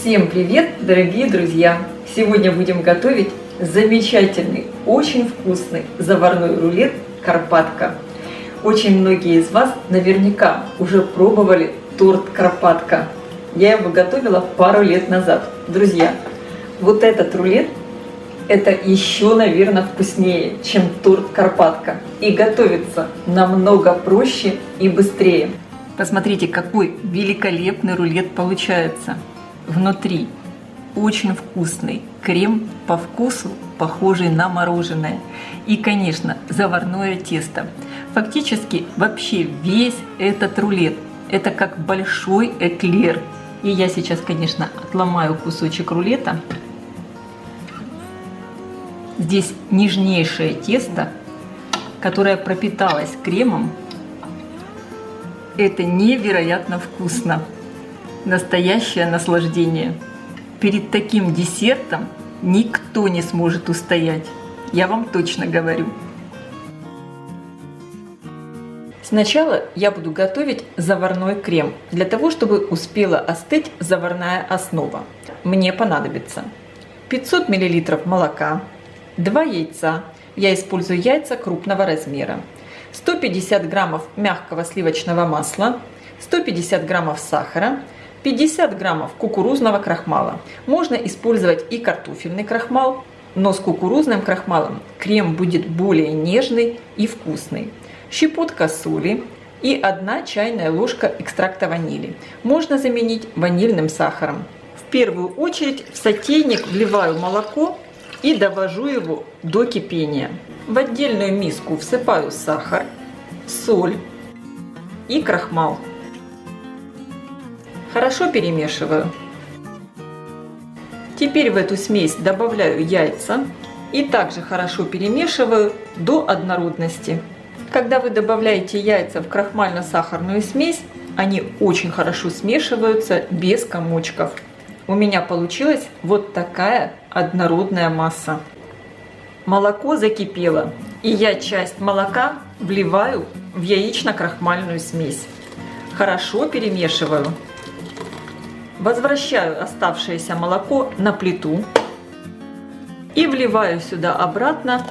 Всем привет, дорогие друзья! Сегодня будем готовить замечательный, очень вкусный заварной рулет «Карпатка». Очень многие из вас наверняка уже пробовали торт «Карпатка». Я его готовила пару лет назад. Друзья, вот этот рулет – это еще, наверное, вкуснее, чем торт «Карпатка». И готовится намного проще и быстрее. Посмотрите, какой великолепный рулет получается. Внутри очень вкусный крем, по вкусу похожий на мороженое. И, конечно, заварное тесто. Фактически вообще весь этот рулет – это как большой эклер. И я сейчас, конечно, отломаю кусочек рулета. Здесь нежнейшее тесто, которое пропиталось кремом. Это невероятно вкусно. Настоящее наслаждение. Перед таким десертом никто не сможет устоять. Я вам точно говорю. Сначала я буду готовить заварной крем, для того, чтобы успела остыть заварная основа. Мне понадобится 500 мл молока, 2 яйца, я использую яйца крупного размера, 150 граммов мягкого сливочного масла, 150 граммов сахара, 50 граммов кукурузного крахмала. Можно использовать и картофельный крахмал, но с кукурузным крахмалом крем будет более нежный и вкусный. Щепотка соли и 1 чайная ложка экстракта ванили. Можно заменить ванильным сахаром. В первую очередь в сотейник вливаю молоко и довожу его до кипения. В отдельную миску всыпаю сахар, соль и крахмал. Хорошо перемешиваю. Теперь в эту смесь добавляю яйца и также хорошо перемешиваю до однородности. Когда вы добавляете яйца в крахмально-сахарную смесь, они очень хорошо смешиваются без комочков. У меня получилась вот такая однородная масса. Молоко закипело, и я часть молока вливаю в яично-крахмальную смесь. Хорошо перемешиваю. Возвращаю оставшееся молоко на плиту и вливаю сюда обратно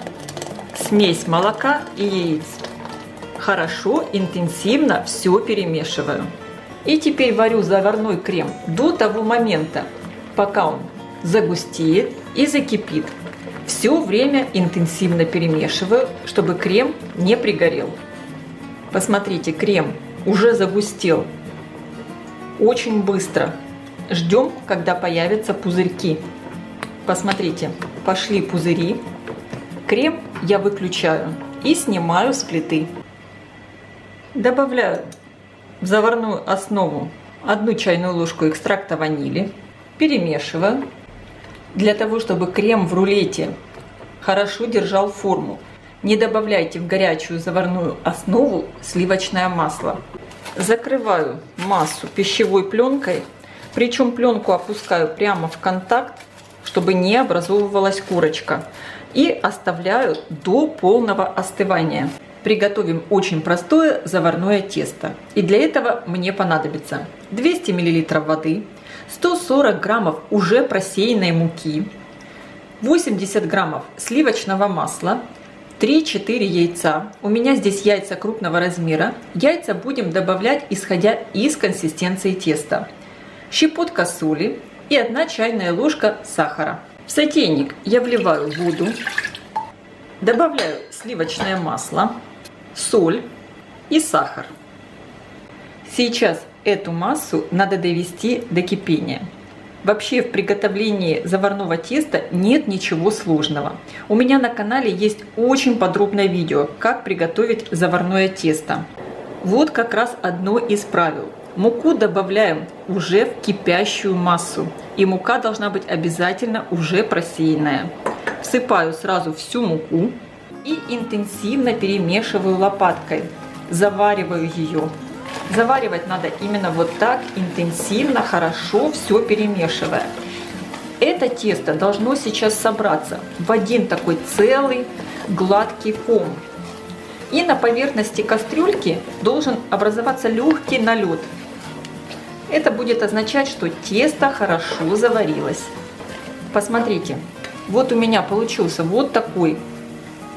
смесь молока и яиц. Хорошо, интенсивно все перемешиваю. И теперь варю заварной крем до того момента, пока он загустеет и закипит. Все время интенсивно перемешиваю, чтобы крем не пригорел. Посмотрите, крем уже загустел очень быстро. Ждем, когда появятся пузырьки. Посмотрите, пошли пузыри. Крем я выключаю и снимаю с плиты. Добавляю в заварную основу 1 чайную ложку экстракта ванили. Перемешиваю. Для того, чтобы крем в рулете хорошо держал форму, не добавляйте в горячую заварную основу сливочное масло. Закрываю массу пищевой пленкой. Причем пленку опускаю прямо в контакт, чтобы не образовывалась корочка. И оставляю до полного остывания. Приготовим очень простое заварное тесто. И для этого мне понадобится 200 мл воды, 140 граммов уже просеянной муки, 80 граммов сливочного масла, 3-4 яйца. У меня здесь яйца крупного размера. Яйца будем добавлять, исходя из консистенции теста. Щепотка соли и 1 чайная ложка сахара. В сотейник я вливаю воду, добавляю сливочное масло, соль и сахар. Сейчас эту массу надо довести до кипения. Вообще в приготовлении заварного теста нет ничего сложного. У меня на канале есть очень подробное видео, как приготовить заварное тесто. Вот как раз одно из правил. Муку добавляем уже в кипящую массу, и мука должна быть обязательно уже просеянная. Всыпаю сразу всю муку и интенсивно перемешиваю лопаткой, завариваю ее. Заваривать надо именно вот так, интенсивно, хорошо все перемешивая. Это тесто должно сейчас собраться в один такой целый гладкий ком. И на поверхности кастрюльки должен образоваться легкий налет. Это будет означать, что тесто хорошо заварилось. Посмотрите, вот у меня получился вот такой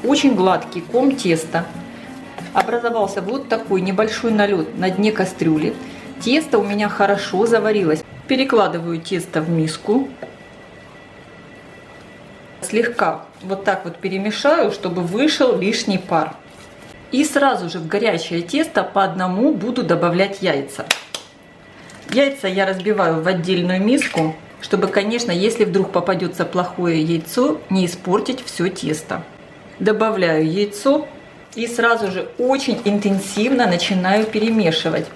очень гладкий ком теста. Образовался вот такой небольшой налет на дне кастрюли. Тесто у меня хорошо заварилось. Перекладываю тесто в миску. Слегка вот так вот перемешаю, чтобы вышел лишний пар. И сразу же в горячее тесто по одному буду добавлять яйца. Яйца я разбиваю в отдельную миску, чтобы, конечно, если вдруг попадется плохое яйцо, не испортить все тесто. Добавляю яйцо и сразу же очень интенсивно начинаю перемешивать,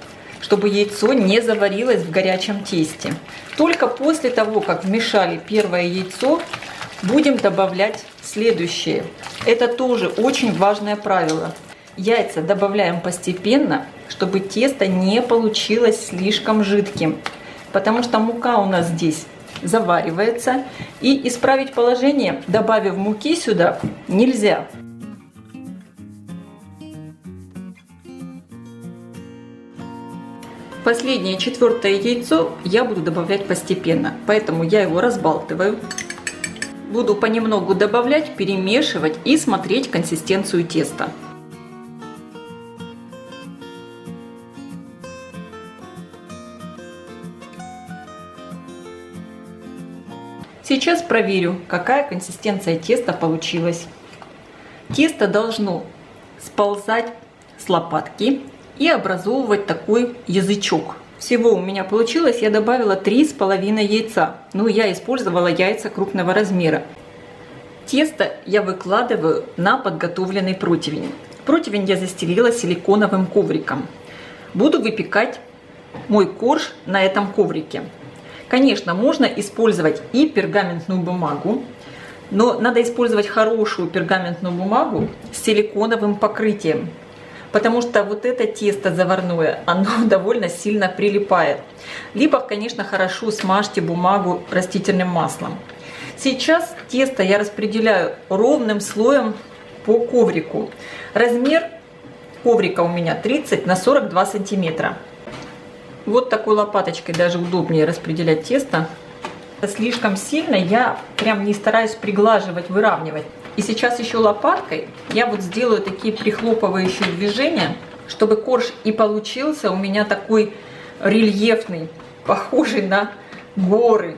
чтобы яйцо не заварилось в горячем тесте. Только после того, как вмешали первое яйцо, будем добавлять следующее. Это тоже очень важное правило. Яйца добавляем постепенно, чтобы тесто не получилось слишком жидким, потому что мука у нас здесь заваривается, и исправить положение, добавив муки сюда, нельзя. Последнее, четвертое яйцо я буду добавлять постепенно, поэтому я его разбалтываю. Буду понемногу добавлять, перемешивать и смотреть консистенцию теста. Сейчас проверю, какая консистенция теста получилась. Тесто должно сползать с лопатки и образовывать такой язычок. Всего у меня получилось, я добавила 3,5 яйца. Но я использовала яйца крупного размера. Тесто я выкладываю на подготовленный противень. Противень я застелила силиконовым ковриком. Буду выпекать мой корж на этом коврике. Конечно, можно использовать и пергаментную бумагу, но надо использовать хорошую пергаментную бумагу с силиконовым покрытием, потому что вот это тесто заварное, оно довольно сильно прилипает. Либо, конечно, хорошо смажьте бумагу растительным маслом. Сейчас тесто я распределяю ровным слоем по коврику. Размер коврика у меня 30 на 42 сантиметра. Вот такой лопаточкой даже удобнее распределять тесто. Слишком сильно я прям не стараюсь приглаживать, выравнивать. И сейчас еще лопаткой я вот сделаю такие прихлопывающие движения, чтобы корж и получился у меня такой рельефный, похожий на горы.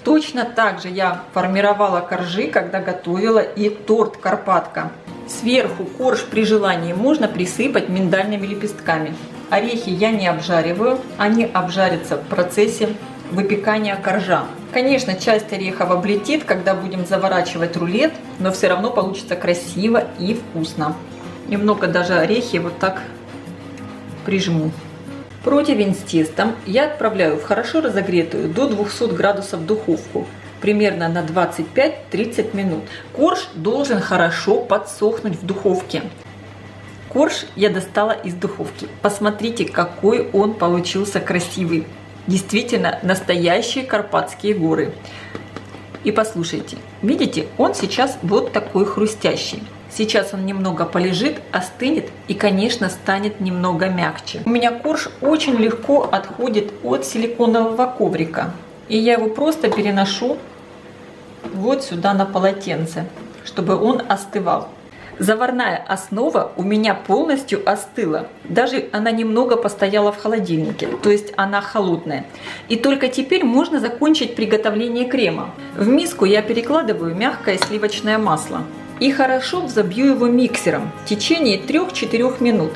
Точно так же я формировала коржи, когда готовила и торт Карпатка. Сверху корж при желании можно присыпать миндальными лепестками. Орехи я не обжариваю, они обжарятся в процессе выпекания коржа. Конечно, часть орехов облетит, когда будем заворачивать рулет, но все равно получится красиво и вкусно. Немного даже орехи вот так прижму. Противень с тестом я отправляю в хорошо разогретую до 200 градусов духовку, примерно на 25-30 минут. Корж должен хорошо подсохнуть в духовке. Корж я достала из духовки. Посмотрите, какой он получился красивый. Действительно, настоящие Карпатские горы. И послушайте, видите, он сейчас вот такой хрустящий. Сейчас он немного полежит, остынет и, конечно, станет немного мягче. У меня корж очень легко отходит от силиконового коврика. И я его просто переношу вот сюда на полотенце, чтобы он остывал. Заварная основа у меня полностью остыла. Даже она немного постояла в холодильнике, то есть она холодная. И только теперь можно закончить приготовление крема. В миску я перекладываю мягкое сливочное масло. И хорошо взобью его миксером в течение 3-4 минут.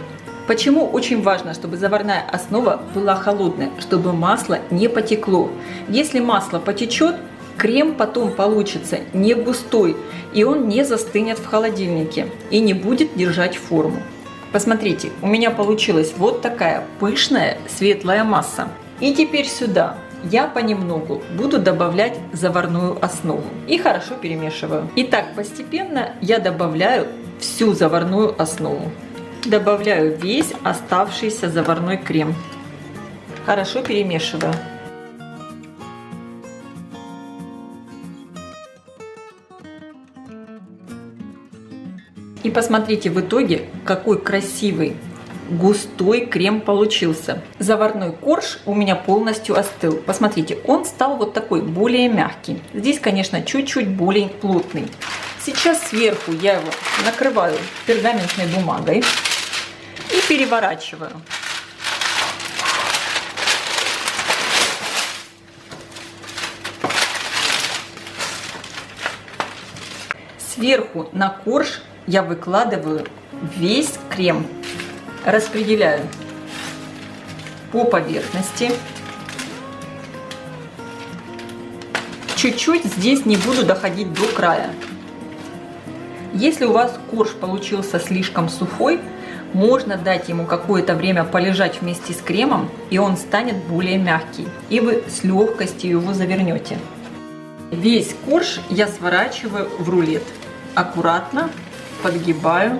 Почему очень важно, чтобы заварная основа была холодная, чтобы масло не потекло. Если масло потечет, крем потом получится не густой, и он не застынет в холодильнике и не будет держать форму. Посмотрите, у меня получилась вот такая пышная светлая масса. И теперь сюда я понемногу буду добавлять заварную основу и хорошо перемешиваю. И так постепенно я добавляю всю заварную основу. Добавляю весь оставшийся заварной крем. Хорошо перемешиваю. И посмотрите в итоге, какой красивый, густой крем получился. Заварной корж у меня полностью остыл. Посмотрите, он стал вот такой, более мягкий. Здесь, конечно, чуть-чуть более плотный. Сейчас сверху я его накрываю пергаментной бумагой и переворачиваю. Сверху на корж я выкладываю весь крем, распределяю по поверхности. Чуть-чуть здесь не буду доходить до края. Если у вас корж получился слишком сухой, можно дать ему какое-то время полежать вместе с кремом, и он станет более мягкий, и вы с легкостью его завернете. Весь корж я сворачиваю в рулет. Аккуратно подгибаю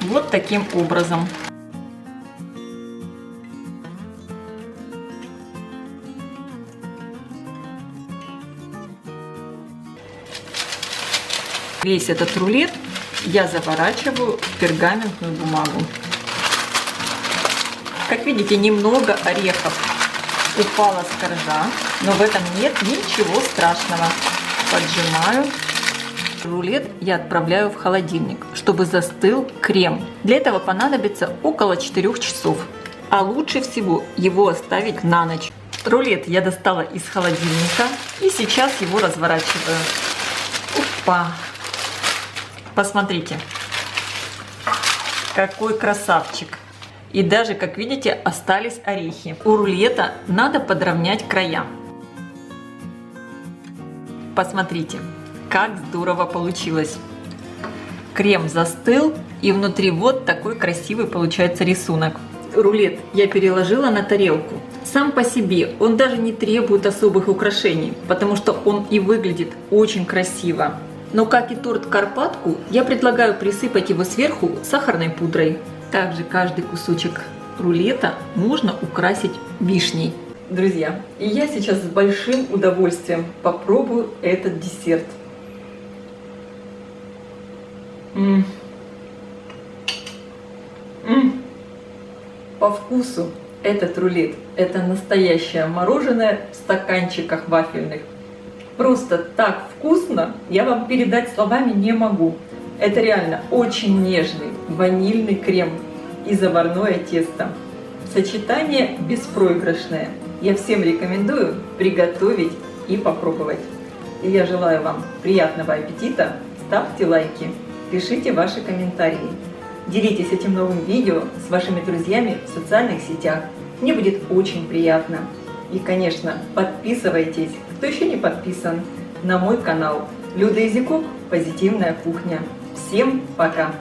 вот таким образом. Весь этот рулет я заворачиваю в пергаментную бумагу. Как видите, немного орехов упало с коржа, но в этом нет ничего страшного. Поджимаю. Рулет я отправляю в холодильник, чтобы застыл крем. Для этого понадобится около 4 часов, а лучше всего его оставить на ночь. Рулет я достала из холодильника и сейчас его разворачиваю. Опа! Посмотрите, какой красавчик! И даже, как видите, остались орехи. У рулета надо подровнять края. Посмотрите, как здорово получилось. Крем застыл, и внутри вот такой красивый получается рисунок. Рулет я переложила на тарелку. Сам по себе он даже не требует особых украшений, потому что он и выглядит очень красиво. Но как и торт Карпатку, я предлагаю присыпать его сверху сахарной пудрой. Также каждый кусочек рулета можно украсить вишней. Друзья, и я сейчас с большим удовольствием попробую этот десерт. По вкусу этот рулет – это настоящее мороженое в стаканчиках вафельных. Просто так вкусно, я вам передать словами не могу. Это реально очень нежный ванильный крем и заварное тесто. Сочетание беспроигрышное. Я всем рекомендую приготовить и попробовать. И я желаю вам приятного аппетита, ставьте лайки, пишите ваши комментарии. Делитесь этим новым видео с вашими друзьями в социальных сетях. Мне будет очень приятно. И, конечно, подписывайтесь, кто еще не подписан, на мой канал Люда Изякук «Позитивная кухня». Всем пока!